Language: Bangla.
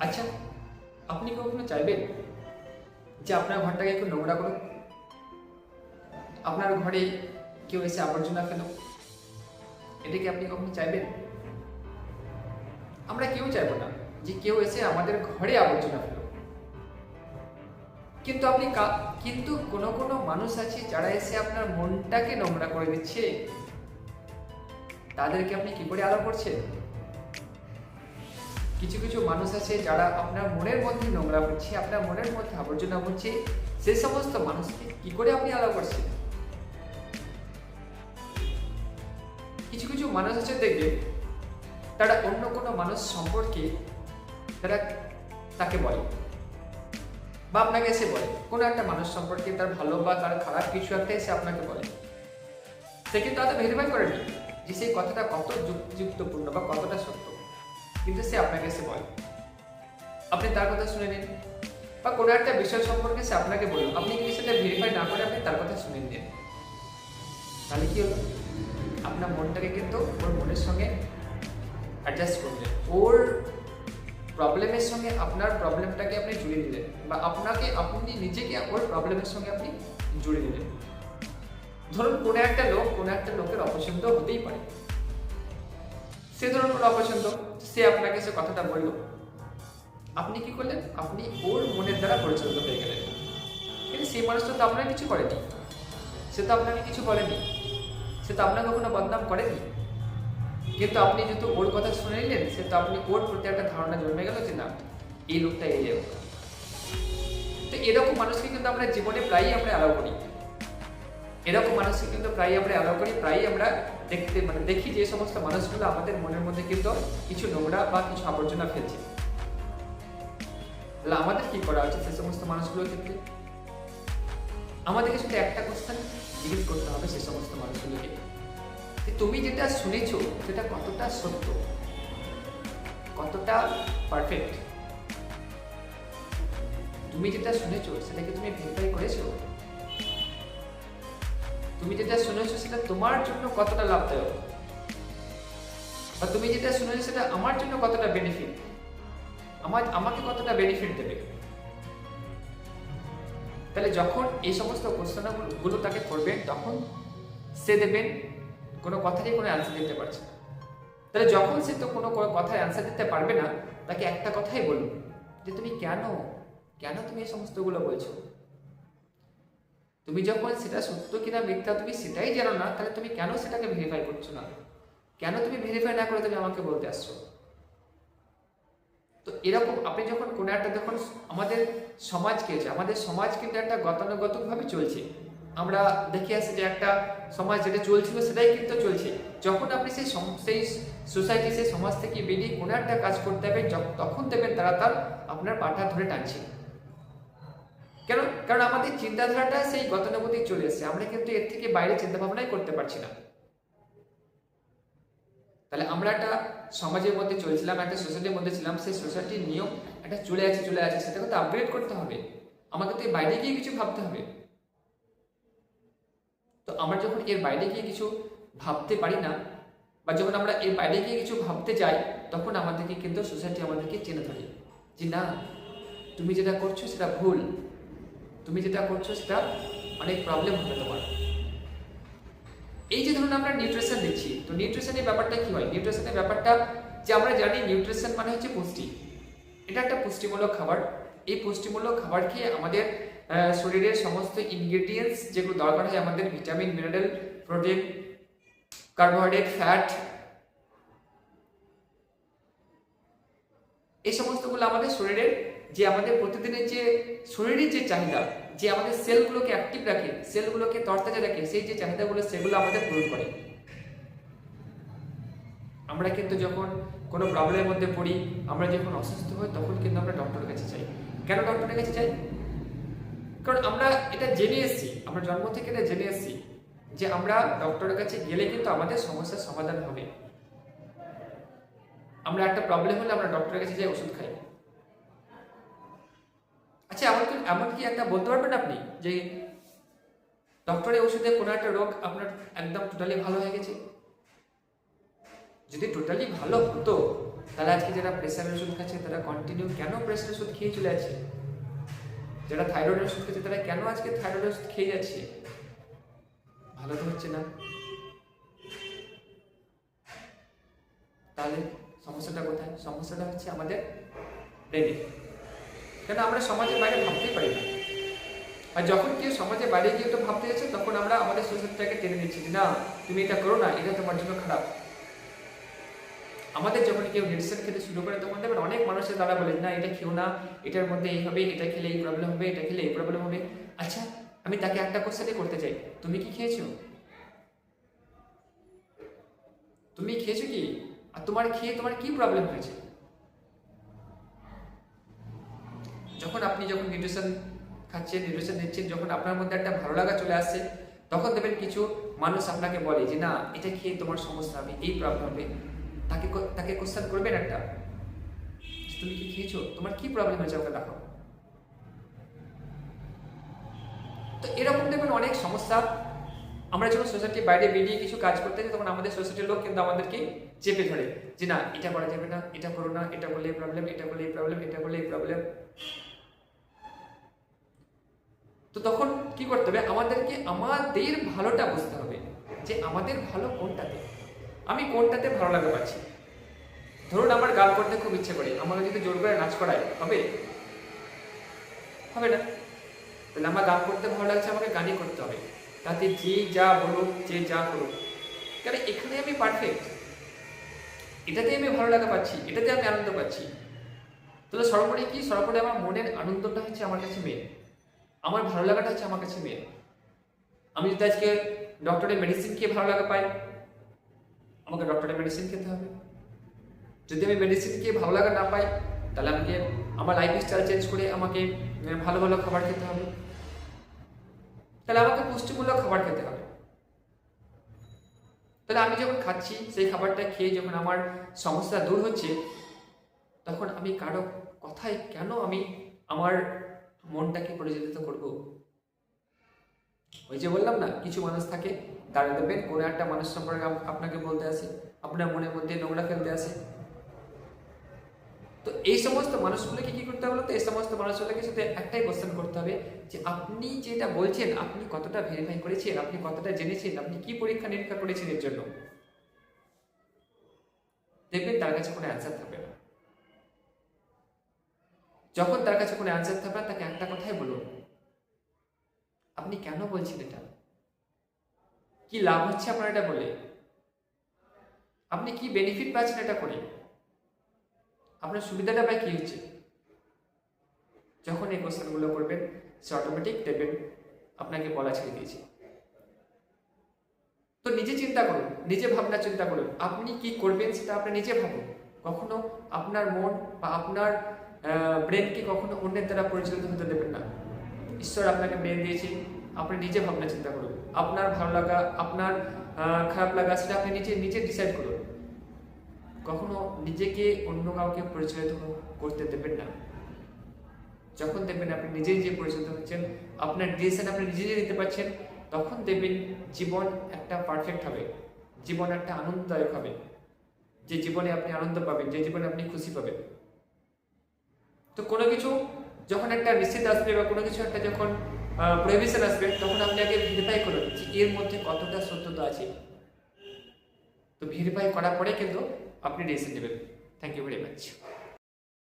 আচ্ছা, আপনি কখনো চাইবেন যে আপনার ঘরটাকে একটু নোংরা করুক? আপনার ঘরে কেউ এসে আবর্জনা ফেলো? এটা কি আপনি কখনো চাইবেন? আমরা কেউ চাইবো না যে কেউ এসে আমাদের ঘরে আবর্জনা ফেলো। কিন্তু কিন্তু কোনো কোনো মানুষ আছে যারা এসে আপনার মনটাকে নোংরা করে দিচ্ছে। তাদেরকে আপনি কি করে আলো করছেন? কিছু কিছু মানুষ আছে যারা আপনার মনের মধ্যে নোংরা করছে, আপনার মনের মধ্যে আবর্জনা করছে। সেই সমস্ত মানুষকে কি করে আপনি আলো করছেন? কিছু কিছু মানুষ আছে দেখবে, তারা অন্য কোনো মানুষ সম্পর্কে তারা তাকে বলে বা আপনাকে এসে বলে, কোনো একটা মানুষ সম্পর্কে তার ভালো বা তার খারাপ কিছু একটা এসে আপনাকে বলে। সে কিন্তু হয়তো ভেরিফাই করেনি যে সেই কথাটা কত যুক্তিযুক্তপূর্ণ বা কতটা সত্য, কিন্তু সে আপনাকে এসে বলে, আপনি তার কথা শুনে নিন। বা কোনো একটা বিষয় সম্পর্কে সে আপনাকে বলল, আপনি কিন্তু সেটা ভেরিফাই না করে আপনি তার কথা শুনে নিন। তাহলে কি হলো? আপনার মনটাকে কিন্তু ওর মনের সঙ্গে অ্যাডজাস্ট করলেন, ওর প্রবলেমের সঙ্গে আপনার প্রবলেমটাকে আপনি জুড়ে দিলেন, বা আপনি নিজেকে ওর প্রবলেমের সঙ্গে আপনি জুড়ে দিলেন। ধরুন কোনো একটা লোকের অপছন্দ হতেই পারে। সে ধরুন ওর অপছন্দ, সে আপনাকে সে কথাটা বলল, আপনি কি করলেন? আপনি ওর মনের দ্বারা পরিচালিত হয়ে গেলেন। কিন্তু সেই মানুষটা তো আপনার কিছু করেনি, সে তো আপনাকে কিছু বলেনি, সে তো আপনাকে কখনো বদনাম করেনি। কিন্তু আপনি যেহেতু ওর কথা শুনে নিলেন, সে তো আপনি ওর প্রতি একটা ধারণা জন্মে গেল যে না, এই লোকটা এই লোক। তো এরকম মানুষকে কিন্তু আমরা জীবনে প্রায়ই আমরা অ্যালাউ করি। এরকম মানুষকে কিন্তু প্রায়ই আমরা অ্যালাউ করি, প্রায়ই আমরা দেখি যে সমস্ত মানুষগুলো আমাদের মনের মধ্যে কিন্তু কিছু নোংরা বা কিছু আবর্জনা ফেলছে। তাহলে আমাদের কি করা উচিত সে সমস্ত মানুষগুলোর ক্ষেত্রে? আমাদেরকে শুধু একটা কোশ্চেন জিজ্ঞেস করতে হবে সে সমস্ত মানুষগুলোকে, যে তুমি যেটা শুনেছো সেটা কতটা সত্য, কতটা পারফেক্ট। তুমি যেটা শুনেছো সেটাকে তুমি ভেরিফাই করেছো? তুমি যেটা শুনেছো সেটা তোমার জন্য কতটা লাভদায়ক, বা তুমি যেটা শুনেছো সেটা আমার জন্য কতটা বেনিফিট, আমাকে কতটা বেনিফিট দেবে। তাহলে যখন এই সমস্ত কোশ্চেনগুলো তাকে করবেন, তখন সে দেবেন কোনো কথারই কোনো অ্যান্সার দিতে পারছে না। তাহলে যখন সে তো কোনো কথার অ্যান্সার দিতে পারবে না, তাকে একটা কথাই বলুন, যে তুমি কেন তুমি এই সমস্তগুলো বলছো? তুমি যখন সেটা সত্য কিনা মিথ্যা তুমি সেটাই জানো না, তাহলে তুমি কেন সেটাকে ভেরিফাই করছো না? কেন তুমি ভেরিফাই না করে তুমি আমাকে বলতে আসছো? তো এরকম আপনি যখন কোনো একটা, যখন আমাদের আমাদের সমাজ কিন্তু একটা গতানুগতিকভাবে চলছে। আমরা দেখে আসছি যে একটা সমাজ যেটা চলছিল সেটাই কিন্তু চলছে। যখন আপনি সেই সোসাইটি, সেই সমাজ থেকে বেরিয়ে কোনো একটা কাজ করতে হবে, তখন দেখবেন তারা আপনার পাটা ধরে টানছে। কারণ আমাদের চিন্তাধারাটা সেই গতানুগতিক চলে এসেছে, আমরা কিন্তু এর থেকে বাইরে চিন্তা ভাবনাই করতে পারছি না। তাহলে আমরা একটা সমাজের মধ্যে চলছিলাম, একটা সোসাইটির মধ্যে ছিলাম, সেই সোসাইটির নিয়ম একটা চলে আছে, সেটাকে তো আপগ্রেড করতে হবে। আমাকে তো এর বাইরে গিয়ে কিছু ভাবতে হবে। তো আমরা যখন এর বাইরে গিয়ে কিছু ভাবতে পারি না, বা যখন আমরা এর বাইরে গিয়ে কিছু ভাবতে যাই, তখন আমাদেরকে কিন্তু সোসাইটি আমাদেরকে চেনে ধরে যে না, তুমি যেটা করছো সেটা ভুল, তুমি যেটা করছো সেটা অনেক প্রবলেম হবে তোমার। এই যে ধরুন আমরা নিউট্রিশন দিচ্ছি, তো নিউট্রিশনের ব্যাপারটা কি হয়? নিউট্রিশনের ব্যাপারটা যে আমরা জানি নিউট্রিশন মানে হচ্ছে পুষ্টি। এটা একটা পুষ্টিমূলক খাবার। এই পুষ্টিমূলক খাবার খেয়ে আমাদের শরীরের সমস্ত ইনগ্রেডিয়েন্টস যেগুলো দরকার হয়, আমাদের vitamin, mineral, protein, carbohydrate, fat, এই সমস্তগুলো আমাদের শরীরের যে আমাদের প্রতিদিনের যে শরীরের যে চাহিদা, যে আমাদের সেলগুলোকে অ্যাক্টিভ রাখে, সেলগুলোকে তরতাজা রাখে, সেই যে চাহিদাগুলো সেগুলো আমাদের পূরণ করে। আমরা কিন্তু যখন কোনো প্রবলেমের মধ্যে পড়ি, আমরা যখন অসুস্থ হই, তখন কিন্তু আমরা ডক্টরের কাছে যাই। কেন ডক্টরের কাছে যাই? কারণ আমরা এটা জেনে এসেছি, আমরা জন্ম থেকে এটা জেনে এসেছি যে আমরা ডক্টরের কাছে গেলে কিন্তু আমাদের সমস্যার সমাধান হবে। আমরা একটা প্রবলেম হলে আমরা ডক্টরের কাছে যাই, ওষুধ খাই। আচ্ছা, এমন কি একটা বলতে পারবেন আপনি যে ডক্টরের ওষুধে কোনো একটা রোগ আপনার একদম টোটালি ভালো হয়ে গেছে? যদি টোটালি ভালো হতো, তাহলে আজকে যারা প্রেশারের ওষুধ খাচ্ছে তারা কন্টিনিউ কেন প্রেশারের ওষুধ খেয়ে চলে যাচ্ছে? যারা থাইরয়েডের ওষুধ খাচ্ছে তারা কেন আজকে থাইরয়েডের ওষুধ খেয়ে যাচ্ছে? ভালো তো হচ্ছে না। তাহলে সমস্যাটা কোথায়? সমস্যাটা হচ্ছে আমাদের ব্রেনে। কেন আমরা সমাজের বাইরে ভাবতেই পারি না। আর যখন কেউ সমাজের বাইরে গিয়ে তো ভাবতে যাচ্ছে, তখন আমরা আমাদের সোসাইটিটাকে টেনে নিচ্ছি যে না তুমি এটা করো না, এটা তোমার জন্য খারাপ। আমাদের যখন কেউ মেডিসিন খেতে শুরু করে তখন দেখবেন অনেক মানুষের দ্বারা বলে না এটা খেও না, এটার মধ্যে এই হবে, এটা খেলে এই প্রবলেম হবে, এটা খেলে এই প্রবলেম হবে। আচ্ছা, আমি তাকে একটা কোশ্চেনই করতে চাই, তুমি কি খেয়েছো? তুমি খেয়েছো কি? আর তোমার খেয়ে তোমার কি প্রবলেম হয়েছে? যখন নিউট্রিশন খাচ্ছেন, নিউট্রিশন নিচ্ছেন, যখন আপনার মধ্যে একটা ভালো লাগা চলে আসছে, তখন দেখবেন কিছু মানুষ আপনাকে বলে যে না এটা খেয়ে তোমার সমস্যা হবে, এই প্রবলেম হবে। তাকে কোশ্চেন করবেন একটা, তুমি কি খেয়েছো, তোমার কি প্রবলেম হয়েছে ওকে দেখো। তো এরকম দেখবেন অনেক সমস্যা। আমরা যখন সোসাইটির বাইরে বেরিয়ে কিছু কাজ করতে যাই, তখন আমাদের সোসাইটির লোক কিন্তু আমাদেরকে চেপে ধরে যে না এটা করা যাবে না, এটা করো না, এটা করলে এই প্রবলেম, এটা করলে এই প্রবলেম, এটা করলে এই প্রবলেম। তো তখন কি করতে হবে? আমাদেরকে আমাদের ভালোটা বুঝতে হবে যে আমাদের ভালো কোনটাতে, আমি কোনটাতে ভালো লাগা পাচ্ছি। ধরুন আমার গান করতে খুব ইচ্ছে করে, আমাকে যদি জোর করে নাচ করায় হবে? হবে না। তাহলে আমার গান করতে ভালো লাগছে, আমাকে গানই করতে হবে, তাতে যে যা বলুক, যে যা করুক, কারণ এখানে আমি পারফেক্ট, এটাতে আমি ভালো লাগা পাচ্ছি, এটাতে আমি আনন্দ পাচ্ছি। তাহলে সর্বোপরি কি? সর্বোপরি আমার মনের আনন্দটা হচ্ছে আমার কাছে মেন, আমার ভালো লাগাটা হচ্ছে আমার কাছে মেন। আমি যদি আজকে ডক্টরের মেডিসিন খেয়ে ভালো লাগা পাই, আমাকে ডক্টরের মেডিসিন খেতে হবে। যদি আমি মেডিসিন খেয়ে ভালো লাগা না পাই, তাহলে আমাকে আমার লাইফ স্টাইল চেঞ্জ করে আমাকে ভালো ভালো খাবার খেতে হবে, তাহলে আমাকে পুষ্টিমূলক খাবার খেতে হবে। তাহলে আমি যখন খাচ্ছি, সেই খাবারটা খেয়ে যখন আমার সমস্যা দূর হচ্ছে, তখন আমি কারো কথায় কেন আমি আমার মনটাকে পরিচালিত করব? ওই যে বললাম না, কিছু মানুষ থাকে তারা দেখবেন কোনো একটা মানুষ সম্পর্কে আপনাকে বলতে আসে, আপনার মনের মধ্যে নোংরা ফেলতে আসে। তো এই সমস্ত মানুষগুলোকে কি করতে হবে? তো এই সমস্ত মানুষগুলোকে শুধু একটাই কোশ্চেন করতে হবে যে আপনি যেটা বলছেন আপনি কতটা ভেরিফাই করেছেন, আপনি কতটা জেনেছেন, আপনি কি পরীক্ষা নিরীক্ষা করেছেন এর জন্য। দেখবেন তার কাছে কোনো অ্যান্সার থাকবে না। যখন তার কাছে কোনো অ্যান্সার থাকবে না, তাকে একটা কথাই বলুন, আপনি কেন বলছেন এটা, কি লাভ হচ্ছে আপনার এটা বলে, আপনি কি বেনিফিট পাচ্ছেন এটা করে, আপনার সুবিধাটা পায় কি হচ্ছে। যখন এই কোশ্চেনগুলো করবেন, সে অটোমেটিক দেখবেন আপনাকে বলা ছেড়ে দিয়েছে। তো নিজে চিন্তা করুন, নিজে ভাবনা চিন্তা করুন, আপনি কি করবেন সেটা আপনি নিজে ভাবুন। কখনো আপনার মন বা আপনার ব্রেনকে কখনো অন্যের দ্বারা পরিচালিত হতে দেবেন না। ঈশ্বর আপনাকে ব্রেন দিয়েছে, আপনি নিজে ভাবনা চিন্তা করুন। আপনার ভালো লাগা, আপনার খারাপ লাগা, সেটা আপনি নিজে ডিসাইড করুন। কখনো নিজেকে অন্য কাউকে পরিচালিত করতে দেবেন না। যখন দেখবেন আপনি নিজে পরিচালিত হচ্ছেন, আপনার ডিসিশন আপনি নিজে নিতে পারছেন, তখন দেখবেন জীবন একটা পারফেক্ট হবে, জীবন একটা আনন্দদায়ক হবে, যে জীবনে আপনি আনন্দ পাবেন, যে জীবনে আপনি খুশি পাবেন। তো কোনো কিছু যখন একটা নিশ্চিত আসবে বা কোনো কিছু একটা যখন প্রহিবিশন আসবে, তখন আপনি আগে ভেরিফাই করুন যে এর মধ্যে কতটা সত্যতা আছে। তো ভেরিফাই করার পরে কিন্তু আপনি ডিসিশন নেবেন। Thank you very much.